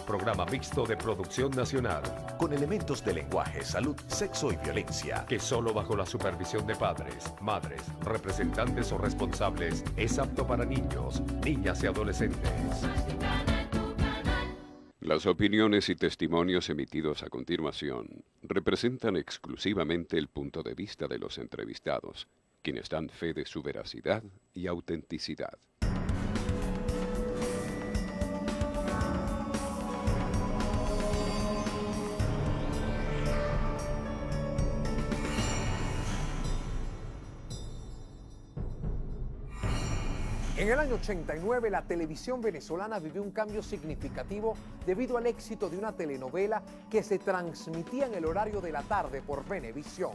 programa mixto de producción nacional, con elementos de lenguaje, salud, sexo y violencia, que solo bajo la supervisión de padres, madres, representantes o responsables es apto para niños, niñas y adolescentes. Las opiniones y testimonios emitidos a continuación representan exclusivamente el punto de vista de los entrevistados, quienes dan fe de su veracidad y autenticidad. En el año 89, la televisión venezolana vivió un cambio significativo debido al éxito de una telenovela que se transmitía en el horario de la tarde por Venevisión.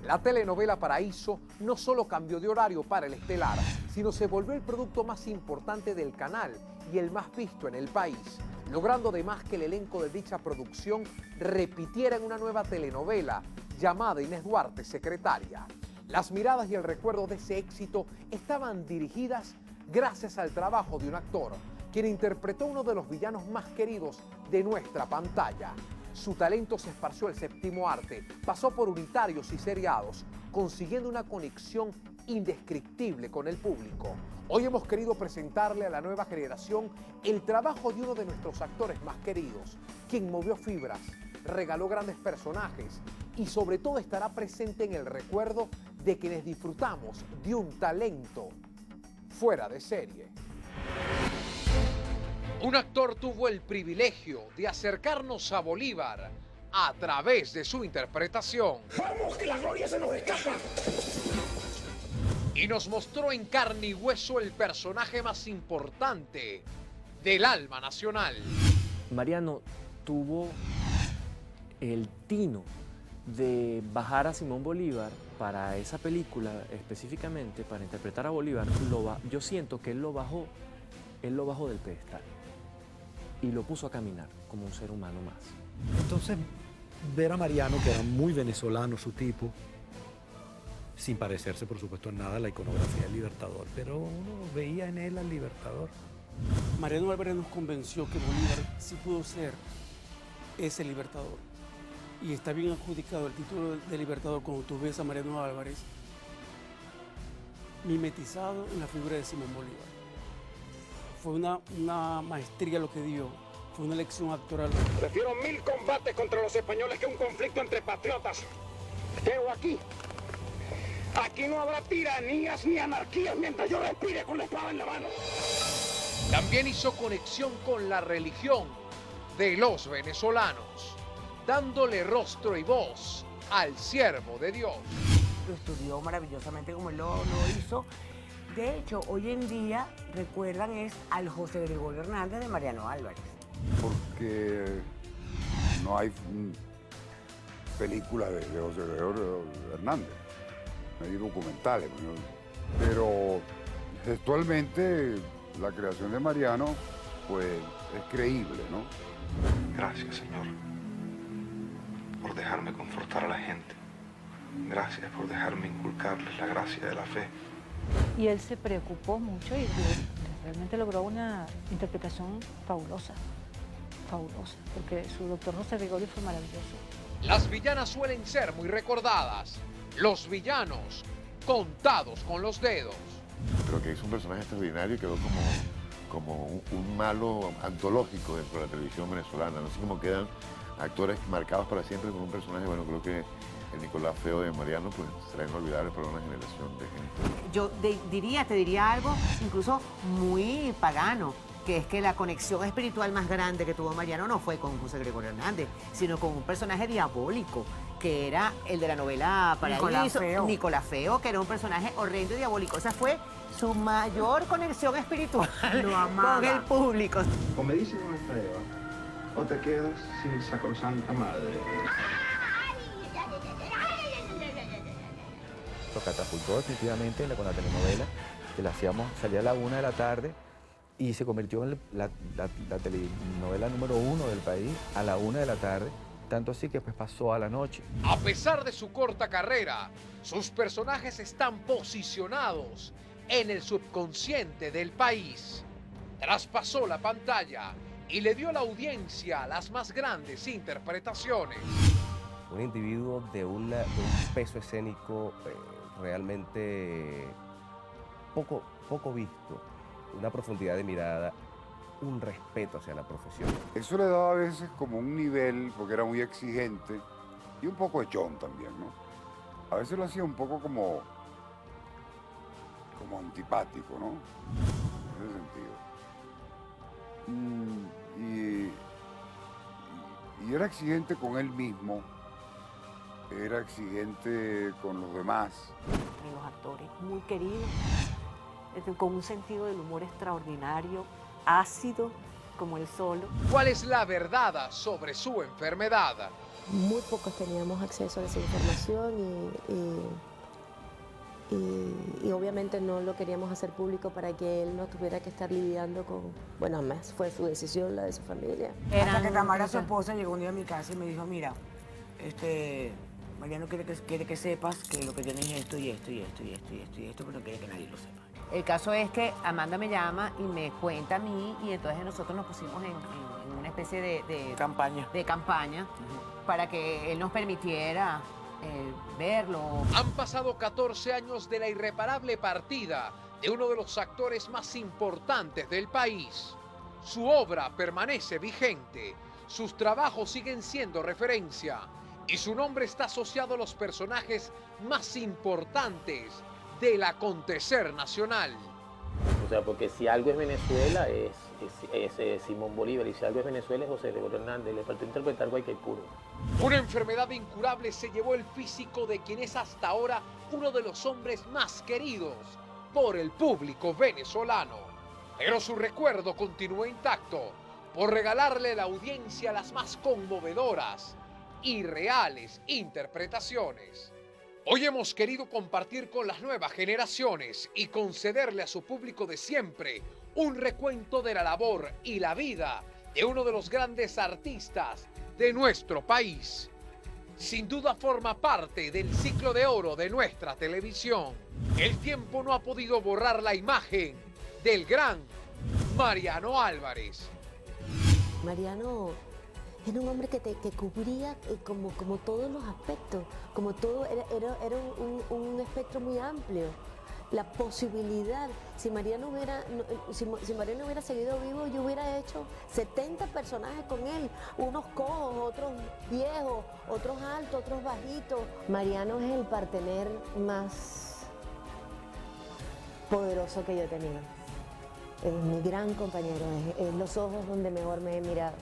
La telenovela Paraíso no solo cambió de horario para el estelar, sino se volvió el producto más importante del canal y el más visto en el país, logrando además que el elenco de dicha producción repitiera en una nueva telenovela llamada Inés Duarte, Secretaria. Las miradas y el recuerdo de ese éxito estaban dirigidas gracias al trabajo de un actor, quien interpretó uno de los villanos más queridos de nuestra pantalla. Su talento se esparció al séptimo arte, pasó por unitarios y seriados, consiguiendo una conexión indescriptible con el público. Hoy hemos querido presentarle a la nueva generación el trabajo de uno de nuestros actores más queridos, quien movió fibras, regaló grandes personajes y sobre todo estará presente en el recuerdo de quienes disfrutamos de un talento fuera de serie. Un actor tuvo el privilegio de acercarnos a Bolívar a través de su interpretación. ¡Vamos, que la gloria se nos escapa! Y nos mostró en carne y hueso el personaje más importante del alma nacional. Mariano tuvo el tino de bajar a Simón Bolívar para esa película específicamente, para interpretar a Bolívar. Yo siento que él lo bajó del pedestal y lo puso a caminar como un ser humano más. Entonces, ver a Mariano, que era muy venezolano su tipo, sin parecerse por supuesto en nada a la iconografía del Libertador, pero uno veía en él al Libertador. Mariano Álvarez nos convenció que Bolívar sí pudo ser ese Libertador. Y está bien adjudicado el título de Libertador cuando tú ves a Mariano Álvarez mimetizado en la figura de Simón Bolívar. Fue una maestría lo que dio, fue una lección actoral. Prefiero 1000 combates contra los españoles que un conflicto entre patriotas. Quedo aquí. Aquí no habrá tiranías ni anarquías mientras yo respire con la espada en la mano. También hizo conexión con la religión de los venezolanos, dándole rostro y voz al siervo de Dios. Lo estudió maravillosamente como él lo hizo. De hecho, hoy en día recuerdan es al José Gregorio Hernández de Mariano Álvarez. Porque no hay películas de José Gregorio Hernández, no hay documentales, pero gestualmente la creación de Mariano pues es creíble, ¿no? Gracias, Señor, por dejarme confortar a la gente. Gracias por dejarme inculcarles la gracia de la fe. Y él se preocupó mucho y realmente logró una interpretación fabulosa, porque su doctor José Gregorio fue maravilloso. Las villanas suelen ser muy recordadas, los villanos contados con los dedos. Creo que es un personaje extraordinario y quedó como un malo antológico dentro de la televisión venezolana. No sé cómo quedan actores marcados para siempre con un personaje. Bueno, creo que el Nicolás Feo de Mariano pues será inolvidable para una generación de gente. Yo te diría algo incluso muy pagano, que es que la conexión espiritual más grande que tuvo Mariano no fue con José Gregorio Hernández, sino con un personaje diabólico, que era el de la novela Paraíso, Nicolás Feo, que era un personaje horrendo y diabólico. Esa fue su mayor conexión espiritual con el público. O me dices una prueba, o te quedas sin sacrosanta madre. Lo catapultó definitivamente con la telenovela, que la hacíamos, salía a la 1 de la tarde y se convirtió en la telenovela número 1 del país a la 1 de la tarde, tanto así que pues pasó a la noche. A pesar de su corta carrera, sus personajes están posicionados en el subconsciente del país. Traspasó la pantalla y le dio a la audiencia las más grandes interpretaciones. Un individuo de un peso escénico realmente poco visto, una profundidad de mirada, un respeto hacia la profesión. Eso le daba a veces como un nivel, porque era muy exigente, y un poco echón también, ¿no? A veces lo hacía un poco como antipático, ¿no? En ese sentido. Y era exigente con él mismo, era exigente con los demás. De los actores, muy querido, con un sentido del humor extraordinario, ácido como él solo. ¿Cuál es la verdad sobre su enfermedad? Muy pocos teníamos acceso a esa información y obviamente no lo queríamos hacer público para que él no tuviera que estar lidiando con... Bueno, además fue su decisión, la de su familia. Hasta que Tamara, su esposa, llegó un día a mi casa y me dijo, mira, Mariano quiere que sepas que lo que tienes es esto y esto y esto y esto y esto y esto, pero no quiere que nadie lo sepa. El caso es que Amanda me llama y me cuenta a mí y entonces nosotros nos pusimos en una especie de campaña para que él nos permitiera verlo. Han pasado 14 años de la irreparable partida de uno de los actores más importantes del país. Su obra permanece vigente, sus trabajos siguen siendo referencia y su nombre está asociado a los personajes más importantes del acontecer nacional. O sea, porque si algo es Venezuela es Simón Bolívar y si algo es Venezuela es José Gregorio Hernández. Le faltó interpretar Guaycaipuro. Una enfermedad incurable se llevó el físico de quien es hasta ahora uno de los hombres más queridos por el público venezolano. Pero su recuerdo continúa intacto por regalarle a la audiencia las más conmovedoras y reales interpretaciones. Hoy hemos querido compartir con las nuevas generaciones y concederle a su público de siempre un recuento de la labor y la vida de uno de los grandes artistas de nuestro país. Sin duda forma parte del ciclo de oro de nuestra televisión. El tiempo no ha podido borrar la imagen del gran Mariano Álvarez. Mariano era un hombre que cubría como todos los aspectos, como todo, era un espectro muy amplio. La posibilidad, si Mariano hubiera seguido vivo, yo hubiera hecho 70 personajes con él, unos cojos, otros viejos, otros altos, otros bajitos. Mariano es el partener más poderoso que yo he tenido. Es mi gran compañero, es los ojos donde mejor me he mirado.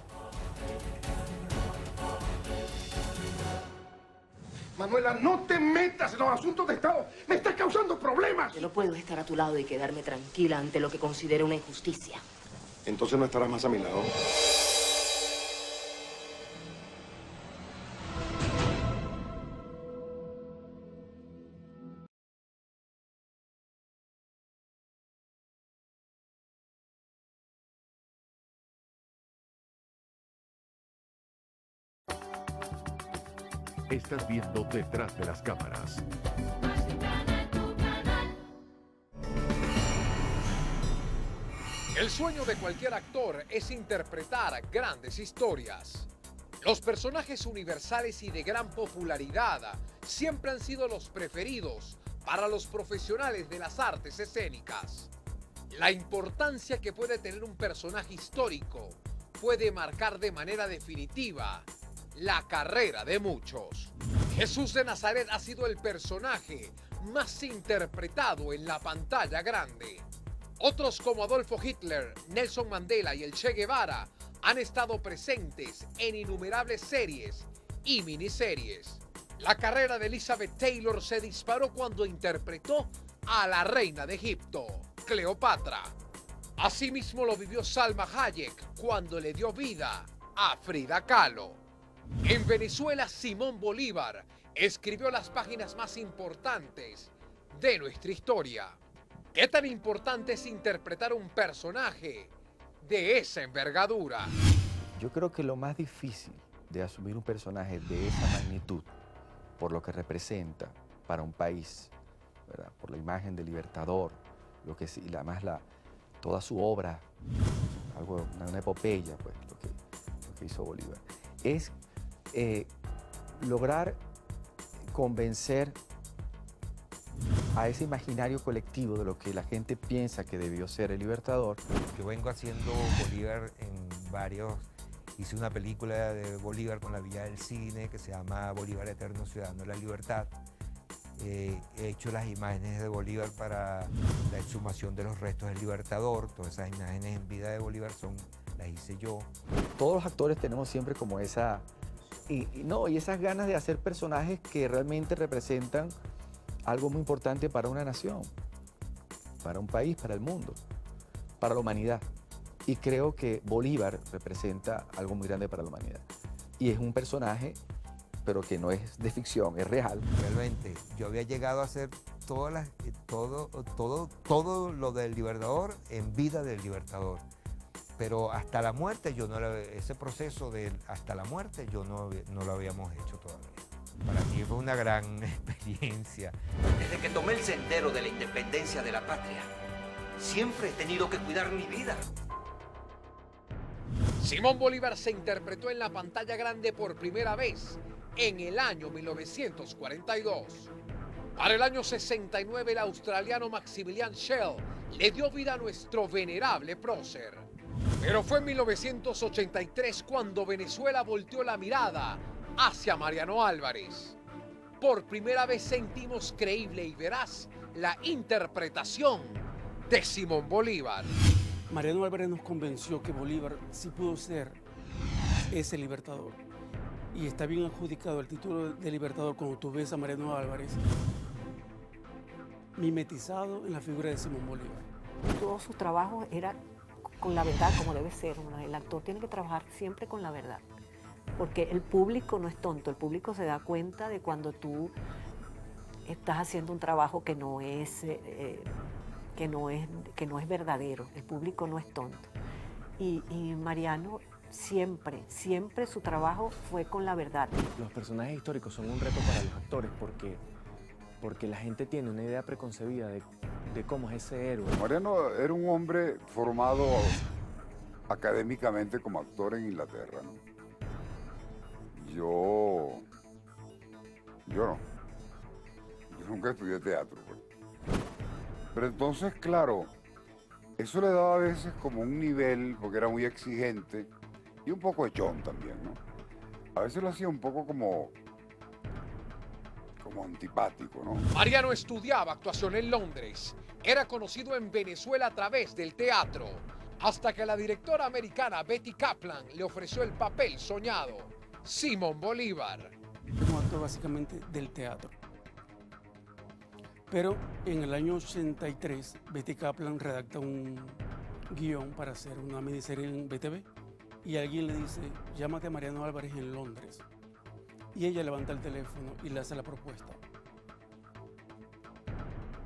Manuela, no te metas en los asuntos de Estado. Me estás causando problemas. Yo no puedo estar a tu lado y quedarme tranquila ante lo que considero una injusticia. Entonces no estarás más a mi lado. Estás viendo Detrás de las Cámaras. El sueño de cualquier actor es interpretar grandes historias. Los personajes universales y de gran popularidad siempre han sido los preferidos para los profesionales de las artes escénicas. La importancia que puede tener un personaje histórico puede marcar de manera definitiva la carrera de muchos. Jesús de Nazaret ha sido el personaje más interpretado en la pantalla grande. Otros como Adolfo Hitler, Nelson Mandela y el Che Guevara han estado presentes en innumerables series y miniseries. La carrera de Elizabeth Taylor se disparó cuando interpretó a la reina de Egipto, Cleopatra. Asimismo lo vivió Salma Hayek cuando le dio vida a Frida Kahlo. En Venezuela, Simón Bolívar escribió las páginas más importantes de nuestra historia. ¿Qué tan importante es interpretar un personaje de esa envergadura? Yo creo que lo más difícil de asumir un personaje de esa magnitud, por lo que representa para un país, ¿verdad? Por la imagen del libertador, lo que sí, y además toda su obra algo, una epopeya, pues, lo que hizo Bolívar. Es lograr convencer a ese imaginario colectivo de lo que la gente piensa que debió ser el Libertador. Yo vengo haciendo Bolívar en varios... Hice una película de Bolívar con la Villa del Cine que se llama Bolívar Eterno Ciudadano de la Libertad. He hecho las imágenes de Bolívar para la exhumación de los restos del Libertador. Todas esas imágenes en vida de Bolívar las hice yo. Todos los actores tenemos siempre como esa... Y esas ganas de hacer personajes que realmente representan algo muy importante para una nación, para un país, para el mundo, para la humanidad. Y creo que Bolívar representa algo muy grande para la humanidad. Y es un personaje, pero que no es de ficción, es real. Realmente, yo había llegado a hacer todo lo del Libertador en vida del Libertador. Pero hasta la muerte, ese proceso de hasta la muerte, no lo habíamos hecho todavía. Para mí fue una gran experiencia. Desde que tomé el sendero de la independencia de la patria, siempre he tenido que cuidar mi vida. Simón Bolívar se interpretó en la pantalla grande por primera vez en el año 1942. Para el año 69, el australiano Maximilian Schell le dio vida a nuestro venerable prócer. Pero fue en 1983 cuando Venezuela volteó la mirada hacia Mariano Álvarez. Por primera vez sentimos creíble y veraz la interpretación de Simón Bolívar. Mariano Álvarez nos convenció que Bolívar sí pudo ser ese libertador. Y está bien adjudicado el título de libertador cuando tú ves a Mariano Álvarez mimetizado en la figura de Simón Bolívar. Todo su trabajo era con la verdad, como debe ser. El actor tiene que trabajar siempre con la verdad. Porque el público no es tonto, el público se da cuenta de cuando tú estás haciendo un trabajo que no es verdadero. El público no es tonto. Y Mariano siempre su trabajo fue con la verdad. Los personajes históricos son un reto para los actores porque la gente tiene una idea preconcebida de cómo es ese héroe. Mariano era un hombre formado académicamente como actor en Inglaterra, ¿no? Yo nunca estudié teatro, pues. Pero entonces, claro, eso le daba a veces como un nivel, porque era muy exigente y un poco echón también, ¿no? A veces lo hacía un poco como antipático, ¿no? Mariano estudiaba actuación en Londres. Era conocido en Venezuela a través del teatro, hasta que la directora americana Betty Kaplan le ofreció el papel soñado, Simón Bolívar. Es un actor básicamente del teatro. Pero en el año 83, Betty Kaplan redacta un guión para hacer una miniserie en BTV y alguien le dice, llámate a Mariano Álvarez en Londres. Y ella levanta el teléfono y le hace la propuesta.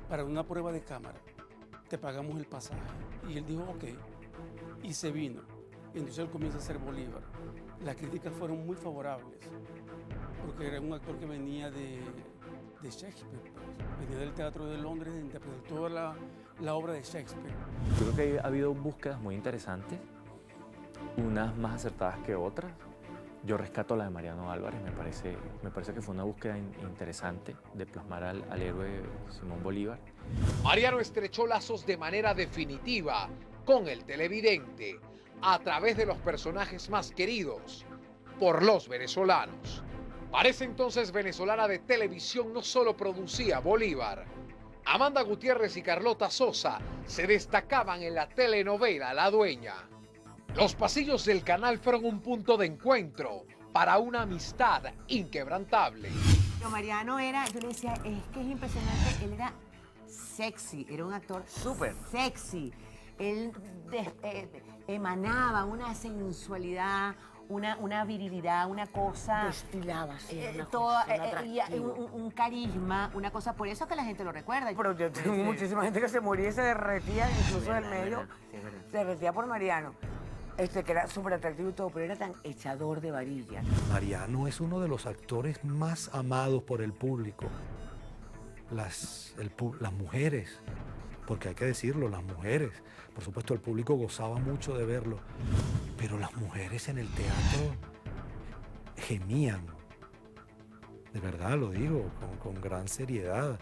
Para una prueba de cámara, te pagamos el pasaje. Y él dijo, ok. Y se vino. Y entonces él comienza a ser Bolívar. Las críticas fueron muy favorables, porque era un actor que venía de Shakespeare, pues. Venía del Teatro de Londres, interpretó toda la obra de Shakespeare. Yo creo que ha habido búsquedas muy interesantes, unas más acertadas que otras. Yo rescato la de Mariano Álvarez, me parece que fue una búsqueda interesante de plasmar al héroe Simón Bolívar. Mariano estrechó lazos de manera definitiva con el televidente a través de los personajes más queridos por los venezolanos. Para ese entonces venezolana de televisión no solo producía Bolívar. Amanda Gutiérrez y Carlota Sosa se destacaban en la telenovela La Dueña. Los pasillos del canal fueron un punto de encuentro para una amistad inquebrantable. Pero Mariano era, yo le decía, es que es impresionante, él era sexy, era un actor súper sexy. Él emanaba una sensualidad, una virilidad, una cosa... Destilaba, sí, un carisma, una cosa, por eso que la gente lo recuerda. Pero yo tengo muchísima gente que se moría y se derretía, incluso del medio, se derretía por Mariano. Que era súper atractivo y todo, pero era tan echador de varilla. Mariano es uno de los actores más amados por el público. Las mujeres porque hay que decirlo, las mujeres, por supuesto el público gozaba mucho de verlo, pero las mujeres en el teatro gemían, de verdad lo digo, con gran seriedad.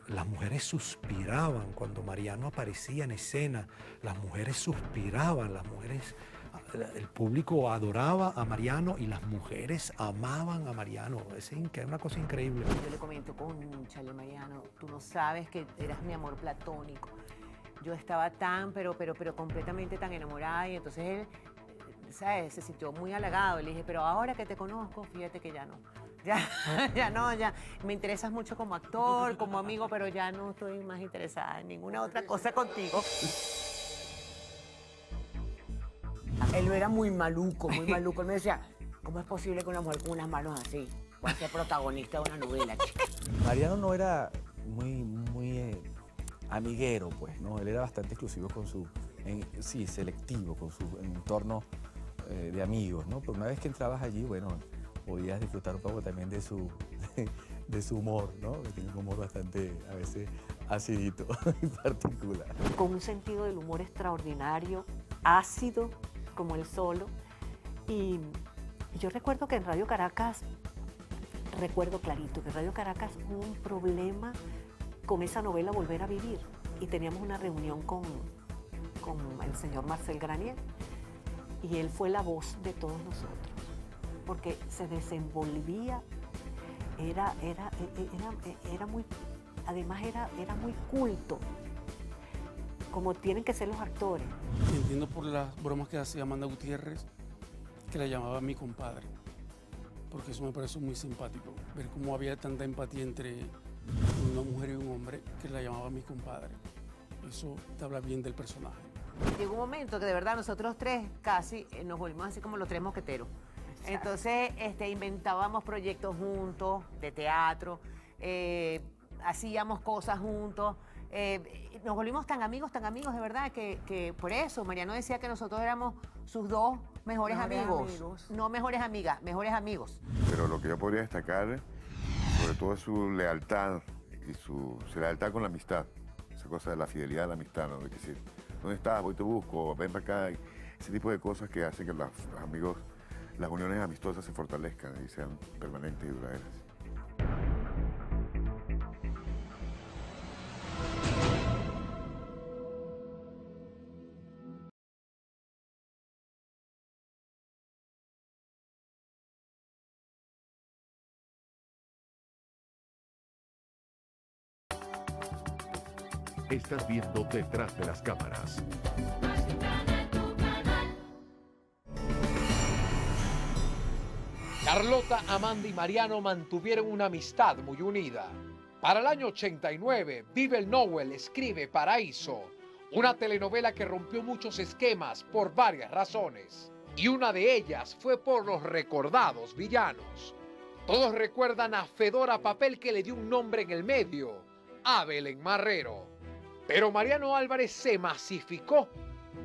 Las mujeres suspiraban cuando Mariano aparecía en escena, las mujeres suspiraban, el público adoraba a Mariano y las mujeres amaban a Mariano. Es una cosa increíble. Yo le comento, cónchale Mariano, tú no sabes que eras mi amor platónico. Yo estaba pero completamente tan enamorada, y entonces él, ¿sabes? Se sintió muy halagado. Le dije, pero ahora que te conozco, fíjate que ya no. Ya no, me interesas mucho como actor, como amigo, pero ya no estoy más interesada en ninguna otra cosa contigo. Él era muy maluco, muy maluco. Él me decía, ¿cómo es posible que una mujer con unas manos así pueda ser protagonista de una novela, chica? Mariano no era muy amiguero, pues, ¿no? Él era bastante exclusivo con sí, selectivo, con su entorno de amigos, ¿no? Pero una vez que entrabas allí, bueno, podías disfrutar un poco también de su humor, ¿no? Que tiene un humor bastante, a veces, acidito y particular. Con un sentido del humor extraordinario, ácido, como él solo. Y yo recuerdo que en Radio Caracas, recuerdo clarito que en Radio Caracas hubo un problema con esa novela Volver a Vivir. Y teníamos una reunión con el señor Marcel Granier. Y él fue la voz de todos nosotros, porque se desenvolvía, era muy, además era muy culto, como tienen que ser los actores. Entiendo por las bromas que hacía Amanda Gutiérrez, que la llamaba mi compadre, porque eso me pareció muy simpático, ver cómo había tanta empatía entre una mujer y un hombre, que la llamaba mi compadre. Eso te habla bien del personaje. Llegó un momento que de verdad nosotros tres casi nos volvimos así como los tres mosqueteros. Entonces inventábamos proyectos juntos de teatro, hacíamos cosas juntos, nos volvimos tan amigos de verdad que por eso Mariano decía que nosotros éramos sus dos mejores amigos. No mejores amigas, mejores amigos. Pero lo que yo podría destacar sobre todo es su lealtad y su lealtad con la amistad, esa cosa de la fidelidad a la amistad, ¿no? De que si, ¿dónde estás? Voy te busco, ven para acá, ese tipo de cosas que hacen que los amigos, las uniones amistosas se fortalezcan y sean permanentes y duraderas. Estás viendo Detrás de las Cámaras. Carlota, Amanda y Mariano mantuvieron una amistad muy unida. Para el año 89, Bibel Nowell escribe Paraíso, una telenovela que rompió muchos esquemas por varias razones. Y una de ellas fue por los recordados villanos. Todos recuerdan a Fedora, papel que le dio un nombre en el medio, a Belén Marrero. Pero Mariano Álvarez se masificó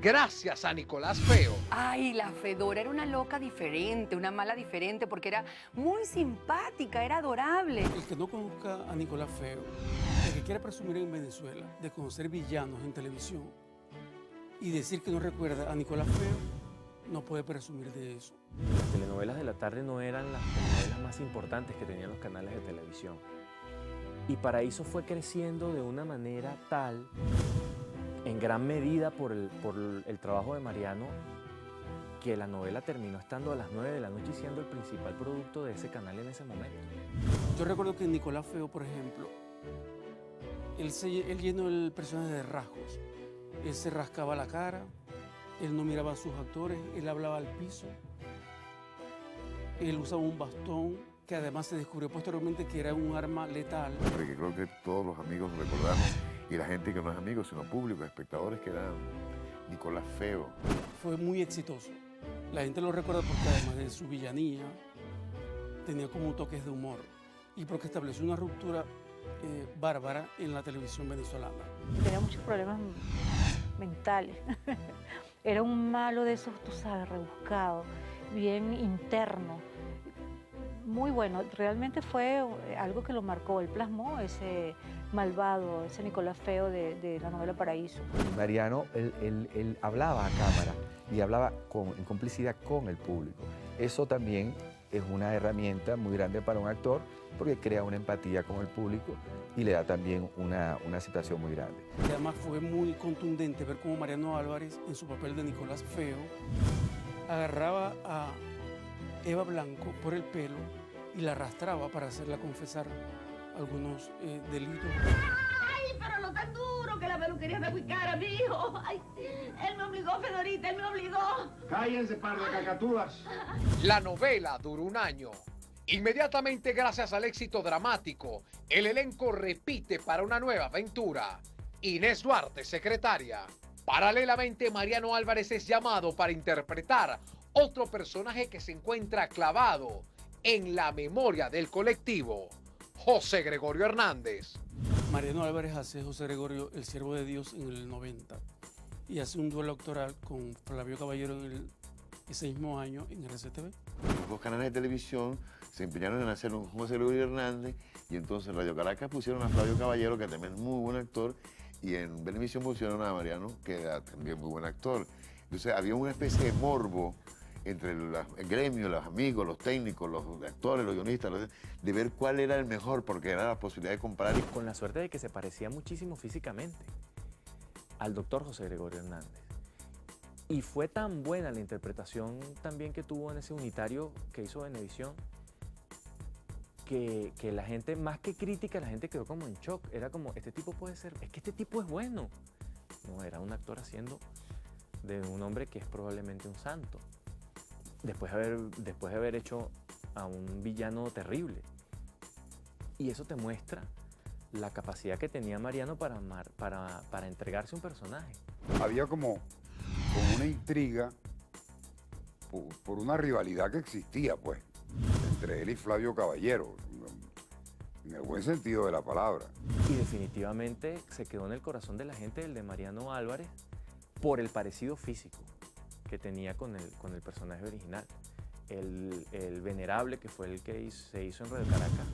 gracias a Nicolás Feo. Ay, la Fedora era una loca diferente, una mala diferente, porque era muy simpática, era adorable. El que no conozca a Nicolás Feo, el que quiera presumir en Venezuela de conocer villanos en televisión y decir que no recuerda a Nicolás Feo, no puede presumir de eso. Las telenovelas de la tarde no eran las telenovelas más importantes que tenían los canales de televisión. Y Paraíso fue creciendo de una manera tal, en gran medida por el trabajo de Mariano, que la novela terminó estando a las 9 de la noche y siendo el principal producto de ese canal en ese momento. Yo recuerdo que Nicolás Feo, por ejemplo, él llenó el personaje de rasgos. Él se rascaba la cara, él no miraba a sus actores, él hablaba al piso, él usaba un bastón, que además se descubrió posteriormente que era un arma letal. Porque creo que todos los amigos recordamos, y la gente que no es amigos, sino público, espectadores, que era Nicolás Feo. Fue muy exitoso. La gente lo recuerda porque además de su villanía, tenía como toques de humor y porque estableció una ruptura bárbara en la televisión venezolana. Tenía muchos problemas mentales. Era un malo de esos, tú sabes, rebuscado, bien interno. Muy bueno, realmente fue algo que lo marcó, él plasmó ese malvado, ese Nicolás feo de la novela Paraíso. Mariano, él hablaba a cámara y hablaba en complicidad con el público. Eso también es una herramienta muy grande para un actor porque crea una empatía con el público y le da también una aceptación muy grande. Y además fue muy contundente ver cómo Mariano Álvarez, en su papel de Nicolás Feo, agarraba a Eva Blanco por el pelo y la arrastraba para hacerla confesar algunos delitos. ¡Ay, pero no tan duro que la peluquería está muy cara, mijo! ¡Ay, él me obligó, Fedorita, él me obligó! Cállense, par de cacatúas. La novela duró un año. Inmediatamente, gracias al éxito dramático, el elenco repite para una nueva aventura. Inés Duarte, secretaria. Paralelamente, Mariano Álvarez es llamado para interpretar otro personaje que se encuentra clavado en la memoria del colectivo, José Gregorio Hernández. Mariano Álvarez hace José Gregorio, el siervo de Dios, en el 90 y hace un duelo actoral con Flavio Caballero ese mismo año en RCTV. Los dos canales de televisión se empeñaron en hacer un José Gregorio Hernández y entonces en Radio Caracas pusieron a Flavio Caballero, que también es muy buen actor, y en Venevisión pusieron a Mariano, que era también muy buen actor. Entonces había una especie de morbo entre el gremio, los amigos, los técnicos, los actores, los guionistas, de ver cuál era el mejor, porque era la posibilidad de comparar. Con la suerte de que se parecía muchísimo físicamente al doctor José Gregorio Hernández. Y fue tan buena la interpretación también que tuvo en ese unitario que hizo Venevisión, que la gente, más que crítica, la gente quedó como en shock. Era como, este tipo puede ser, es que este tipo es bueno. No, era un actor haciendo de un hombre que es probablemente un santo. Después de haber hecho a un villano terrible. Y eso te muestra la capacidad que tenía Mariano para entregarse a un personaje. Había como una intriga por una rivalidad que existía, pues, entre él y Flavio Caballero, en el buen sentido de la palabra. Y definitivamente se quedó en el corazón de la gente el de Mariano Álvarez por el parecido físico que tenía con el personaje original. El venerable, que fue el que se hizo en Radio Caracas,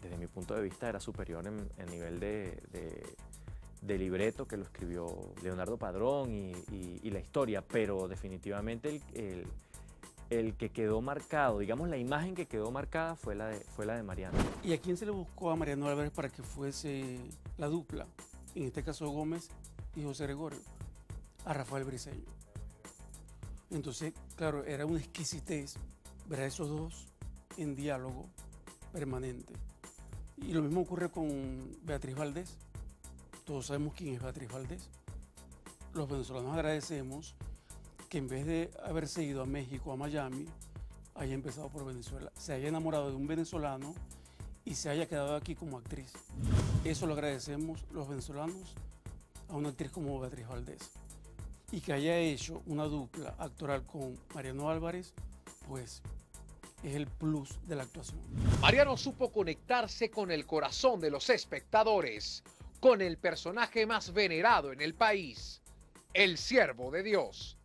desde mi punto de vista era superior en nivel de libreto, que lo escribió Leonardo Padrón y la historia, pero definitivamente el que quedó marcado, digamos la imagen que quedó marcada fue la de Mariano. ¿Y a quién se le buscó a Mariano Álvarez para que fuese la dupla? En este caso Gómez y José Gregorio. A Rafael Briceño. Entonces, claro, era una exquisitez ver a esos dos en diálogo permanente. Y lo mismo ocurre con Beatriz Valdés. Todos sabemos quién es Beatriz Valdés. Los venezolanos agradecemos que en vez de haberse ido a México, a Miami, haya empezado por Venezuela, se haya enamorado de un venezolano y se haya quedado aquí como actriz. Eso lo agradecemos los venezolanos a una actriz como Beatriz Valdés. Y que haya hecho una dupla actoral con Mariano Álvarez, pues es el plus de la actuación. Mariano supo conectarse con el corazón de los espectadores, con el personaje más venerado en el país, el siervo de Dios.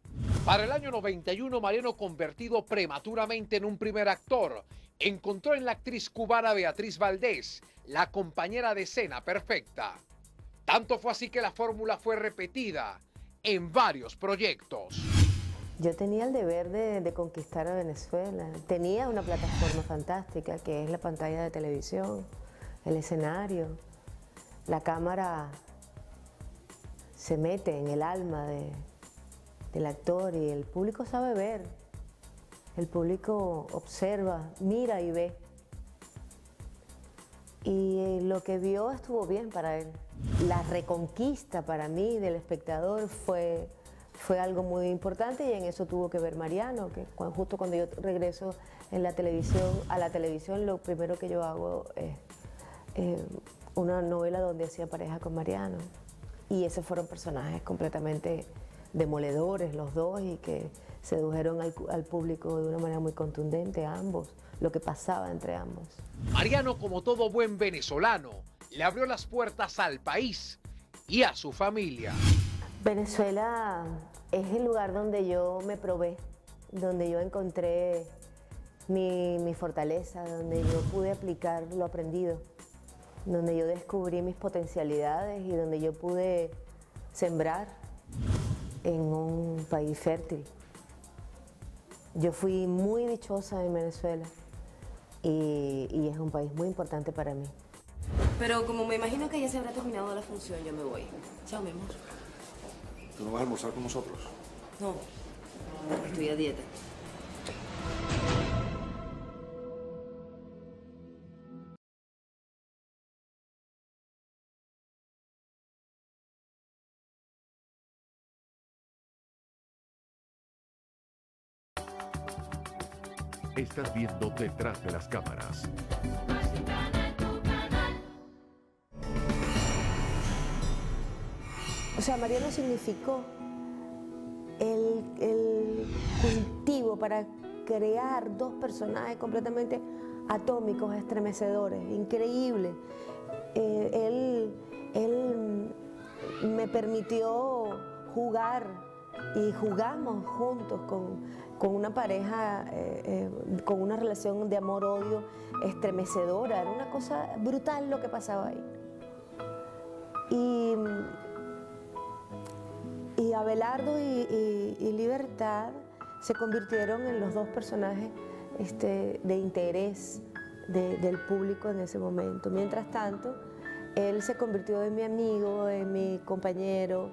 Para el año 91, Mariano, convertido prematuramente en un primer actor, encontró en la actriz cubana Beatriz Valdés la compañera de escena perfecta. Tanto fue así que la fórmula fue repetida en varios proyectos. Yo tenía el deber de conquistar a Venezuela. Tenía una plataforma fantástica que es la pantalla de televisión, el escenario. La cámara se mete en el alma del actor y el público sabe ver. El público observa, mira y ve. Y lo que vio estuvo bien para él. La reconquista para mí del espectador fue algo muy importante y en eso tuvo que ver Mariano, que justo cuando yo regreso a la televisión, lo primero que yo hago es una novela donde hacía pareja con Mariano. Y esos fueron personajes completamente demoledores los dos y que sedujeron al público de una manera muy contundente a ambos, lo que pasaba entre ambos. Mariano, como todo buen venezolano, le abrió las puertas al país y a su familia. Venezuela es el lugar donde yo me probé, donde yo encontré mi fortaleza, donde yo pude aplicar lo aprendido. donde yo descubrí mis potencialidades y donde yo pude sembrar en un país fértil. Yo fui muy dichosa en Venezuela y es un país muy importante para mí. Pero como me imagino que ya se habrá terminado la función, yo me voy. Chao, mi amor. ¿Tú no vas a almorzar con nosotros? No, estoy a dieta. Estás viendo Detrás de las Cámaras. O sea, Mariano significó el cultivo para crear dos personajes completamente atómicos, estremecedores, increíbles. Él me permitió jugar y jugamos juntos con una pareja, con una relación de amor-odio estremecedora. Era una cosa brutal lo que pasaba ahí. Y Abelardo y Libertad se convirtieron en los dos personajes de interés del público en ese momento. Mientras tanto, él se convirtió en mi amigo, en mi compañero,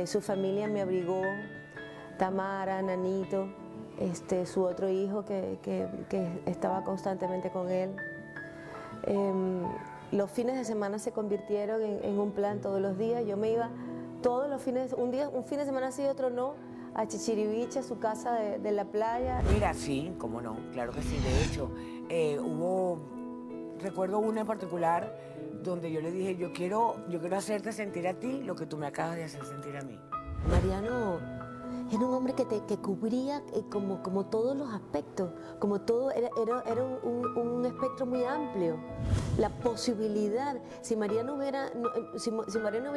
su familia me abrigó, Tamara, Nanito, su otro hijo que estaba constantemente con él. Los fines de semana se convirtieron en un plan todos los días. Yo me iba todos los fines, un fin de semana sí, otro no, a Chichiriviche, su casa de la playa. Mira, sí, cómo no, claro que sí. De hecho, recuerdo una en particular donde yo le dije, yo quiero hacerte sentir a ti lo que tú me acabas de hacer sentir a mí. Mariano era un hombre que cubría como todos los aspectos, como todo, era un espectro muy amplio. La posibilidad, si Mariano hubiera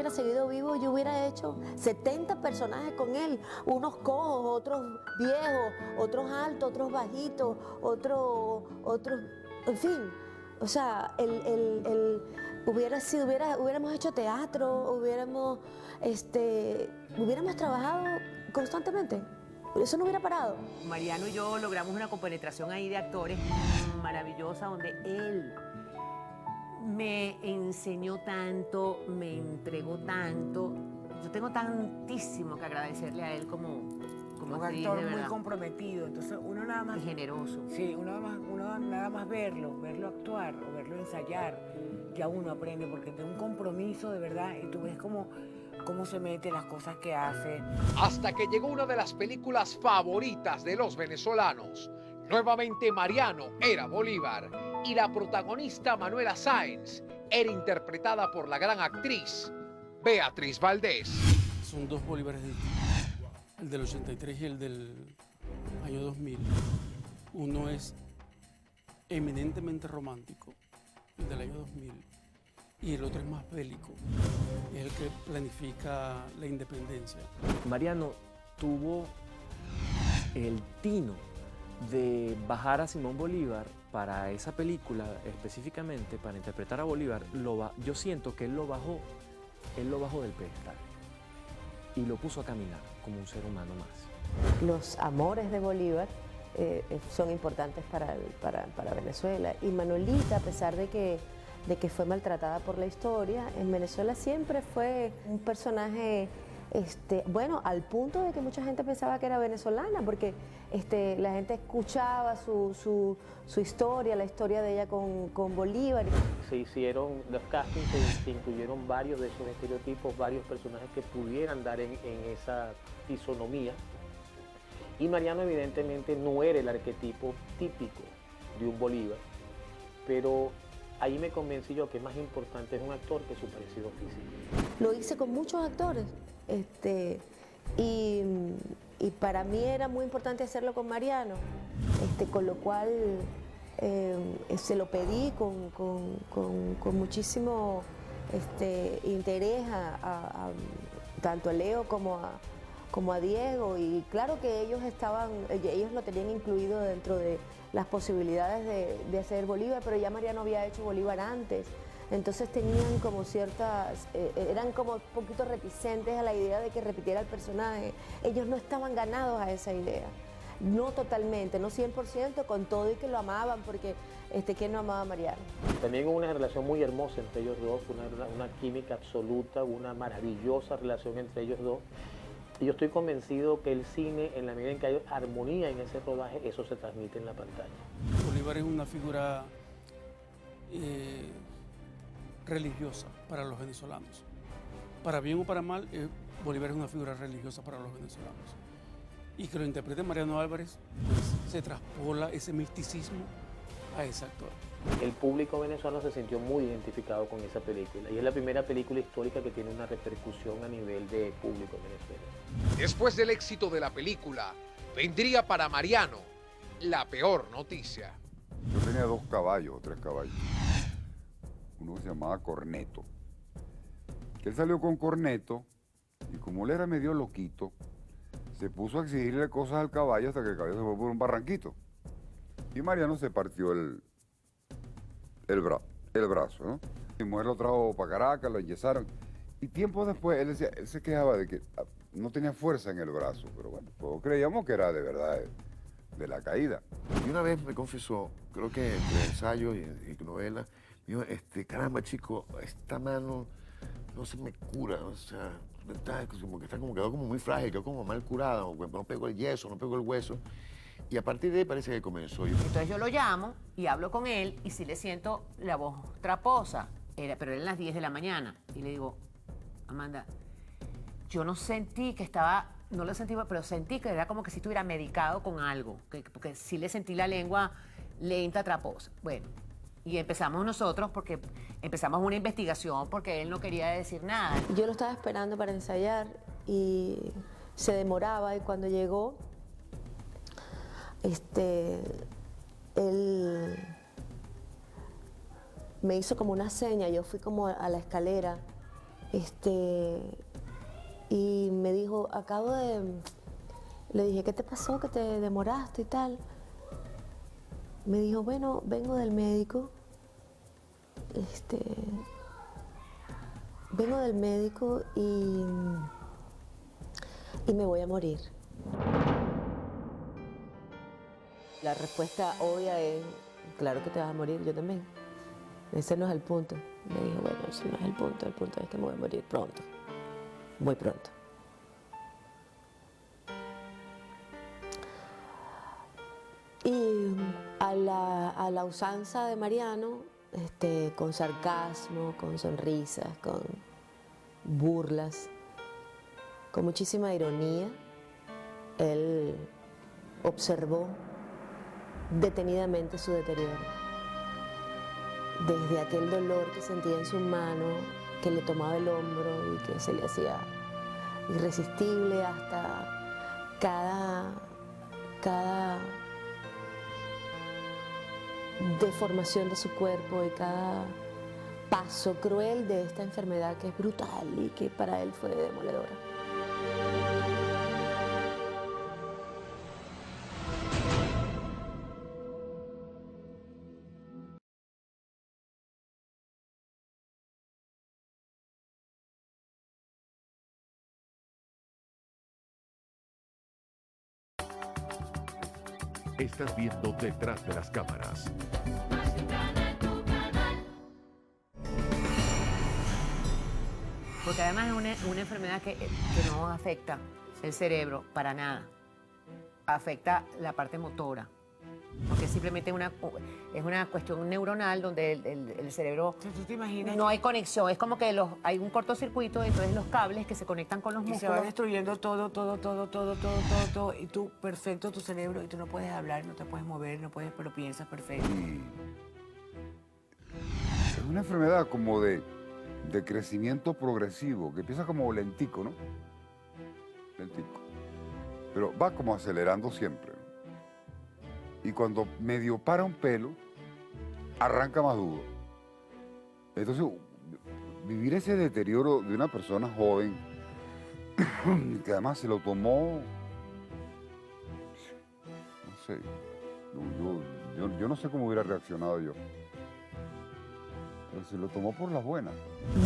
seguido vivo, yo hubiera hecho 70 personajes con él, unos cojos, otros viejos, otros altos, otros bajitos, otros, en fin. O sea, hubiéramos hecho teatro, hubiéramos trabajado constantemente. Eso no hubiera parado. Mariano y yo logramos una compenetración ahí de actores maravillosa, donde él me enseñó tanto, me entregó tanto. Yo tengo tantísimo que agradecerle a él como un actriz, actor de muy verdad. comprometido. Entonces uno nada más... Y generoso. Sí, uno nada más verlo actuar o verlo ensayar, ya uno aprende, porque tiene un compromiso de verdad y tú ves cómo se mete, las cosas que hace. Hasta que llegó una de las películas favoritas de los venezolanos. Nuevamente Mariano era Bolívar y la protagonista Manuela Sáenz era interpretada por la gran actriz Beatriz Valdés. Son dos Bolívares distintos, el del 83 y el del año 2000. Uno es eminentemente romántico, el del año 2000, y el otro es más bélico, es el que planifica la independencia. Mariano tuvo el tino de bajar a Simón Bolívar para esa película específicamente, para interpretar a Bolívar. Yo siento que él lo bajó del pedestal y lo puso a caminar como un ser humano más. Los amores de Bolívar son importantes para Venezuela. Y Manuelita, a pesar de que fue maltratada por la historia, en Venezuela siempre fue un personaje, bueno, al punto de que mucha gente pensaba que era venezolana, porque la gente escuchaba su historia, la historia de ella con Bolívar. Se hicieron los castings, se incluyeron varios de esos estereotipos, varios personajes que pudieran dar en esa fisonomía. Y Mariano evidentemente no era el arquetipo típico de un Bolívar, pero ahí me convencí yo que más importante es un actor que su parecido físico. Lo hice con muchos actores, y para mí era muy importante hacerlo con Mariano, con lo cual se lo pedí con muchísimo interés tanto a Leo como a Diego, y claro que ellos lo tenían incluido dentro de las posibilidades de hacer Bolívar, pero ya Mariano había hecho Bolívar antes. Entonces tenían como ciertas, eran como un poquito reticentes a la idea de que repitiera el personaje. Ellos no estaban ganados a esa idea. No totalmente, no 100%, con todo y que lo amaban, porque ¿quién no amaba a Mariano? También hubo una relación muy hermosa entre ellos dos, una química absoluta, una maravillosa relación entre ellos dos. Y yo estoy convencido que el cine, en la medida en que hay armonía en ese rodaje, eso se transmite en la pantalla. Bolívar es una figura religiosa para los venezolanos. Para bien o para mal, Bolívar es una figura religiosa para los venezolanos. Y que lo interprete Mariano Álvarez, pues, se traspola ese misticismo a ese actor. El público venezolano se sintió muy identificado con esa película y es la primera película histórica que tiene una repercusión a nivel de público en Venezuela. Después del éxito de la película, vendría para Mariano la peor noticia. Yo tenía 2 caballos o 3 caballos. Uno se llamaba Corneto. Él salió con Corneto y como él era medio loquito, se puso a exigirle cosas al caballo hasta que el caballo se fue por un barranquito. Y Mariano se partió el brazo, ¿no? Mi mujer lo trajo para Caracas, lo enyesaron. Y tiempo después él se quejaba de que no tenía fuerza en el brazo. Pero bueno, todos creíamos que era de verdad de la caída. Y una vez me confesó, creo que entre ensayos y novela, me dijo, caramba chico, esta mano no se me cura, o sea, quedó como muy frágil, quedó como mal curada, no pegó el yeso, no pegó el hueso. Y a partir de ahí parece que comenzó. Entonces yo lo llamo y hablo con él y sí le siento la voz traposa, pero eran las 10 de la mañana. Y le digo, Amanda, yo no sentí que estaba, no lo sentí, pero sentí que era como que si estuviera medicado con algo, porque sí le sentí la lengua lenta, traposa. Bueno, y empezamos nosotros porque empezamos una investigación porque él no quería decir nada. Yo lo estaba esperando para ensayar y se demoraba y cuando llegó, él me hizo como una seña, yo fui como a la escalera, y me dijo, le dije, ¿qué te pasó? ¿Que te demoraste y tal? Me dijo, bueno, vengo del médico, y me voy a morir. La respuesta obvia es, claro que te vas a morir, yo también. Ese no es el punto. Me dijo, bueno, ese no es el punto es que me voy a morir pronto, muy pronto. Y a la usanza de Mariano, con sarcasmo, con sonrisas, con burlas, con muchísima ironía, él observó detenidamente su deterioro. Desde aquel dolor que sentía en su mano, que le tomaba el hombro y que se le hacía irresistible, hasta cada deformación de su cuerpo y cada paso cruel de esta enfermedad que es brutal y que para él fue demoledora. Estás viendo Detrás de las Cámaras. Porque además es una enfermedad que no afecta el cerebro para nada. Afecta la parte motora. Porque simplemente es una cuestión neuronal donde el cerebro ¿Tú te imaginas no hay conexión? Es como que hay un cortocircuito, entonces los cables que se conectan con los y músculos. se va destruyendo todo, y tú, perfecto tu cerebro, y tú no puedes hablar, no te puedes mover, no puedes, pero piensas perfecto. Es una enfermedad como de crecimiento progresivo, que empieza como lentico, ¿no? Lentico. Pero va como acelerando siempre. Y cuando medio para un pelo, arranca más duro. Entonces, vivir ese deterioro de una persona joven, que además se lo tomó, no sé, yo no sé cómo hubiera reaccionado yo. Pero se lo tomó por las buenas.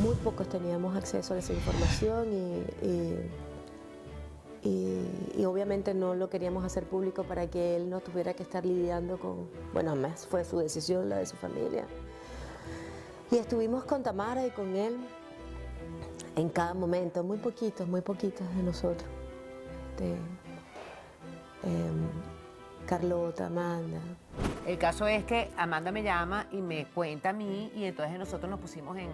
Muy pocos teníamos acceso a esa información y obviamente no lo queríamos hacer público para que él no tuviera que estar lidiando con... Bueno, además fue su decisión, la de su familia. Y estuvimos con Tamara y con él en cada momento, muy poquitos de nosotros. Carlota, Amanda. El caso es que Amanda me llama y me cuenta a mí y entonces nosotros nos pusimos en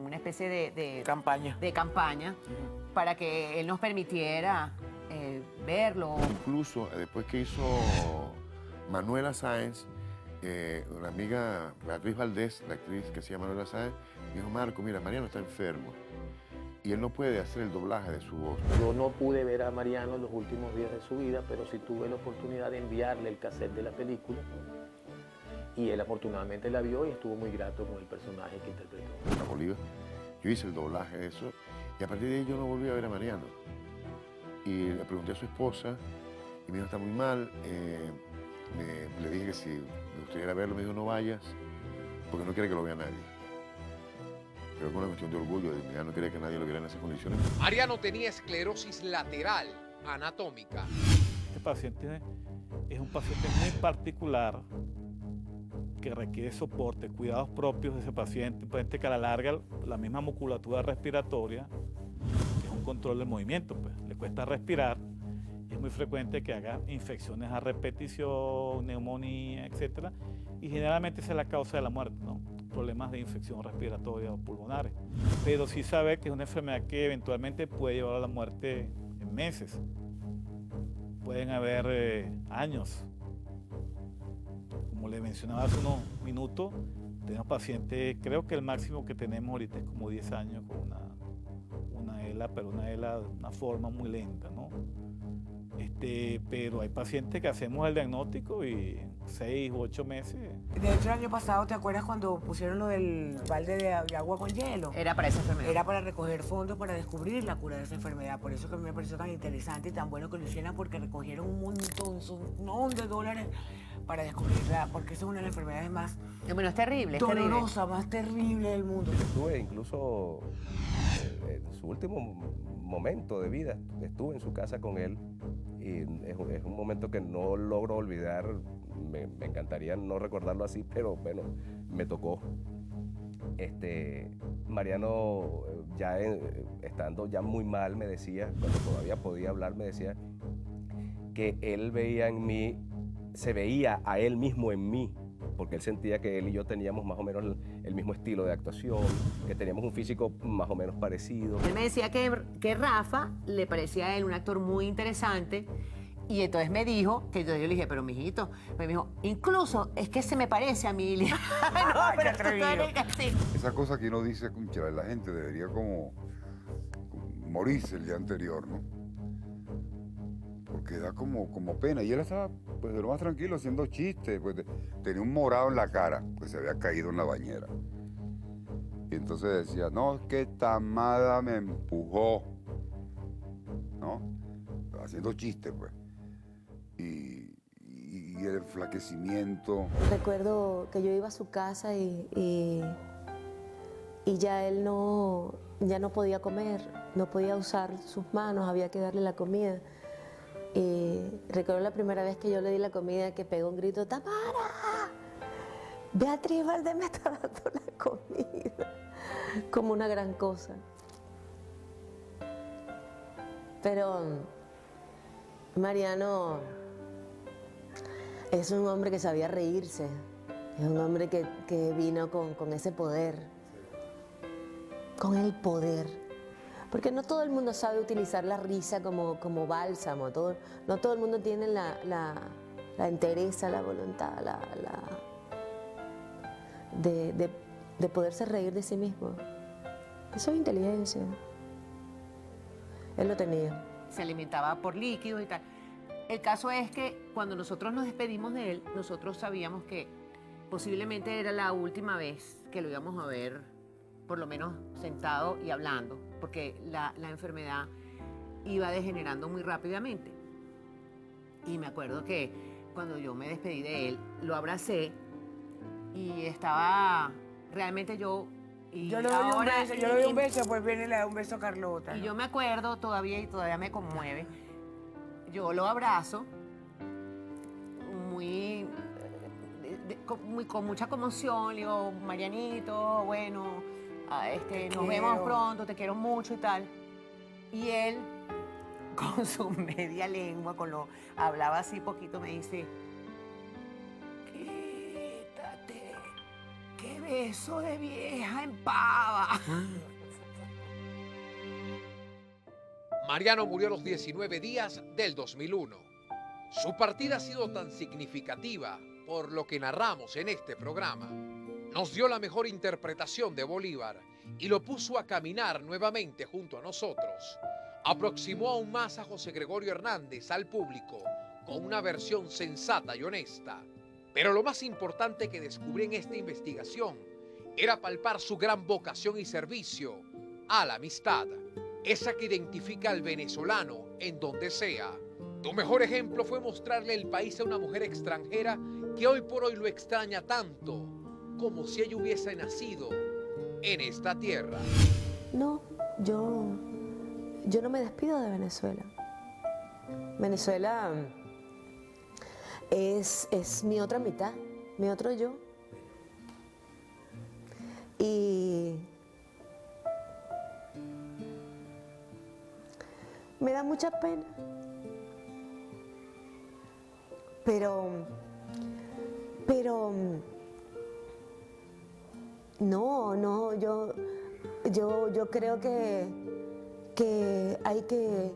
una especie de campaña para que él nos permitiera verlo. Incluso después que hizo Manuela Sáenz, una amiga, Beatriz Valdés, la actriz que se llama Manuela Sáenz, me dijo, Marco, mira, Mariano está enfermo y él no puede hacer el doblaje de su voz. Yo no pude ver a Mariano en los últimos días de su vida, pero sí tuve la oportunidad de enviarle el cassette de la película y él afortunadamente la vio y estuvo muy grato con el personaje que interpretó. A Bolívar. Yo hice el doblaje de eso y a partir de ahí yo no volví a ver a Mariano. Y le pregunté a su esposa y me dijo, está muy mal. Le dije que si me gustaría verlo, me dijo, no vayas, porque no quiere que lo vea nadie. Creo que es una cuestión de orgullo, de dignidad, no quiere que nadie lo viera en esas condiciones. Mariano tenía esclerosis lateral anatómica. Este paciente es un paciente muy particular que requiere soporte, cuidados propios de ese paciente. Un paciente que a la larga la misma musculatura respiratoria, que es un control del movimiento, pues le cuesta respirar. Y es muy frecuente que haga infecciones a repetición, neumonía, etc. Y generalmente esa es la causa de la muerte, ¿no? Problemas de infección respiratoria o pulmonares. Pero sí sabe que es una enfermedad que eventualmente puede llevar a la muerte en meses. Pueden haber años. Como le mencionaba hace unos minutos, tenemos pacientes, creo que el máximo que tenemos ahorita es como 10 años con una ELA, pero una ELA de una forma muy lenta, ¿no? Pero hay pacientes que hacemos el diagnóstico y 6 u 8 meses. De hecho, el año pasado, ¿te acuerdas cuando pusieron lo del balde de agua con hielo? Era para esa enfermedad. Era para recoger fondos para descubrir la cura de esa enfermedad. Por eso que me pareció tan interesante y tan bueno que lo hicieran, porque recogieron un montón de dólares para descubrirla, porque esa es una de las enfermedades más bueno, es terrible, dolorosa, más terrible del mundo. Estuve incluso en su último momento de vida, estuve en su casa con él y es un momento que no logro olvidar. Me encantaría no recordarlo así, pero bueno, me tocó. Mariano, ya estando ya muy mal, me decía, cuando todavía podía hablar, me decía que él veía en mí, se veía a él mismo en mí, porque él sentía que él y yo teníamos más o menos el mismo estilo de actuación, que teníamos un físico más o menos parecido. Él me decía que Rafa le parecía a él un actor muy interesante y entonces me dijo, que yo le dije, pero mijito, me dijo, incluso es que se me parece a mí. No, pero tú eres así. Esa cosa que uno dice, concha, la gente debería como morirse el día anterior, ¿no? Porque da como pena. Y él estaba pues, de lo más tranquilo haciendo chistes. Pues, tenía un morado en la cara, pues se había caído en la bañera. Y entonces decía, no, es que Tamara me empujó. ¿No? Haciendo chistes, pues. Y el enflaquecimiento. Recuerdo que yo iba a su casa y ya él ya no podía comer, no podía usar sus manos, había que darle la comida. Y recuerdo la primera vez que yo le di la comida que pegó un grito, ¡Tamara! Beatriz Valdés me está dando la comida. Como una gran cosa. Pero Mariano es un hombre que sabía reírse. Es un hombre que vino con ese poder. Con el poder. Porque no todo el mundo sabe utilizar la risa como bálsamo. No todo el mundo tiene la entereza, la voluntad, de poderse reír de sí mismo. Eso es inteligencia. Él lo tenía. Se alimentaba por líquidos y tal. El caso es que cuando nosotros nos despedimos de él, nosotros sabíamos que posiblemente era la última vez que lo íbamos a ver, por lo menos sentado y hablando, porque la enfermedad iba degenerando muy rápidamente. Y me acuerdo que cuando yo me despedí de él, lo abracé y estaba, realmente yo Y Yo le doy un ahora- beso, yo le doy un beso, después viene y le da un beso a Carlota. Y ¿no? yo me acuerdo todavía y todavía me conmueve. Yo lo abrazo muy, con mucha conmoción. Le digo, Marianito, bueno, nos vemos quiero. pronto, te quiero mucho y tal. Y él, con su media lengua, hablaba así poquito, me dice, quítate, qué beso de vieja en pava. Mariano murió a los 19 días del 2001. Su partida ha sido tan significativa por lo que narramos en este programa. Nos dio la mejor interpretación de Bolívar y lo puso a caminar nuevamente junto a nosotros. Aproximó aún más a José Gregorio Hernández al público con una versión sensata y honesta. Pero lo más importante que descubrí en esta investigación era palpar su gran vocación y servicio a la amistad. Esa que identifica al venezolano en donde sea. Tu mejor ejemplo fue mostrarle el país a una mujer extranjera que hoy por hoy lo extraña tanto como si ella hubiese nacido en esta tierra. No, yo no me despido de Venezuela. Venezuela es mi otra mitad, mi otro yo. Y me da mucha pena. Pero no, yo creo que hay que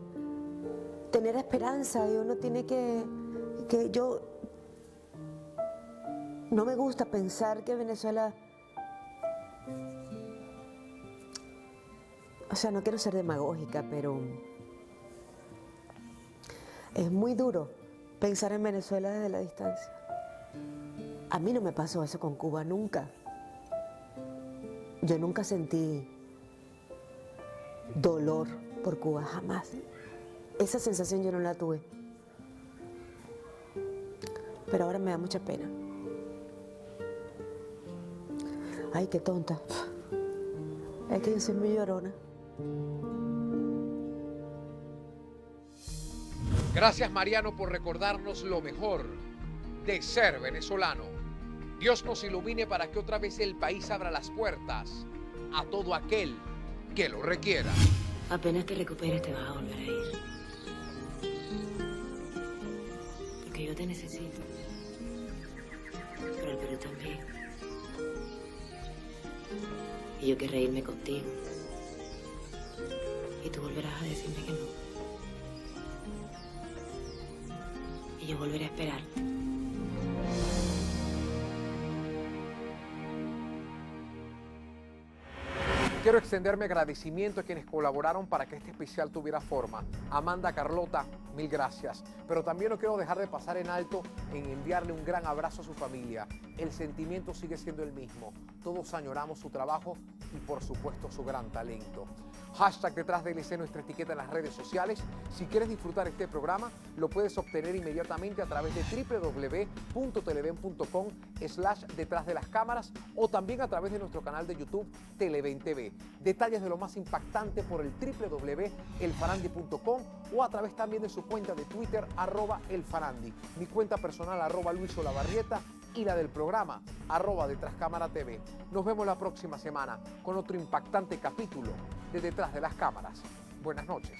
tener esperanza y uno tiene que yo no me gusta pensar que Venezuela, o sea, no quiero ser demagógica, pero es muy duro pensar en Venezuela desde la distancia. A mí no me pasó eso con Cuba, nunca. Yo nunca sentí dolor por Cuba, jamás. Esa sensación yo no la tuve. Pero ahora me da mucha pena. Ay, qué tonta. Es que yo soy muy llorona. Gracias, Mariano, por recordarnos lo mejor de ser venezolano. Dios nos ilumine para que otra vez el país abra las puertas a todo aquel que lo requiera. Apenas te recuperes te vas a volver a ir. Porque yo te necesito. Pero el Perú también. Y yo querré irme contigo. Y tú volverás a decirme que no. Y yo volveré a esperarte. Quiero extender mi agradecimiento a quienes colaboraron para que este especial tuviera forma. Amanda, Carlota, mil gracias. Pero también no quiero dejar de pasar en alto en enviarle un gran abrazo a su familia. El sentimiento sigue siendo el mismo. Todos añoramos su trabajo y por supuesto su gran talento. Hashtag detrás de LC, nuestra etiqueta en las redes sociales. Si quieres disfrutar este programa, lo puedes obtener inmediatamente a través de www.televen.com/detrás de las cámaras o también a través de nuestro canal de YouTube Televen TV. Detalles de lo más impactante por el www.elfarandi.com o a través también de su cuenta de Twitter @elfarandi, mi cuenta personal @luisolabarrieta y la del programa @detráscámara.tv. Nos vemos la próxima semana con otro impactante capítulo de Detrás de las Cámaras. Buenas noches.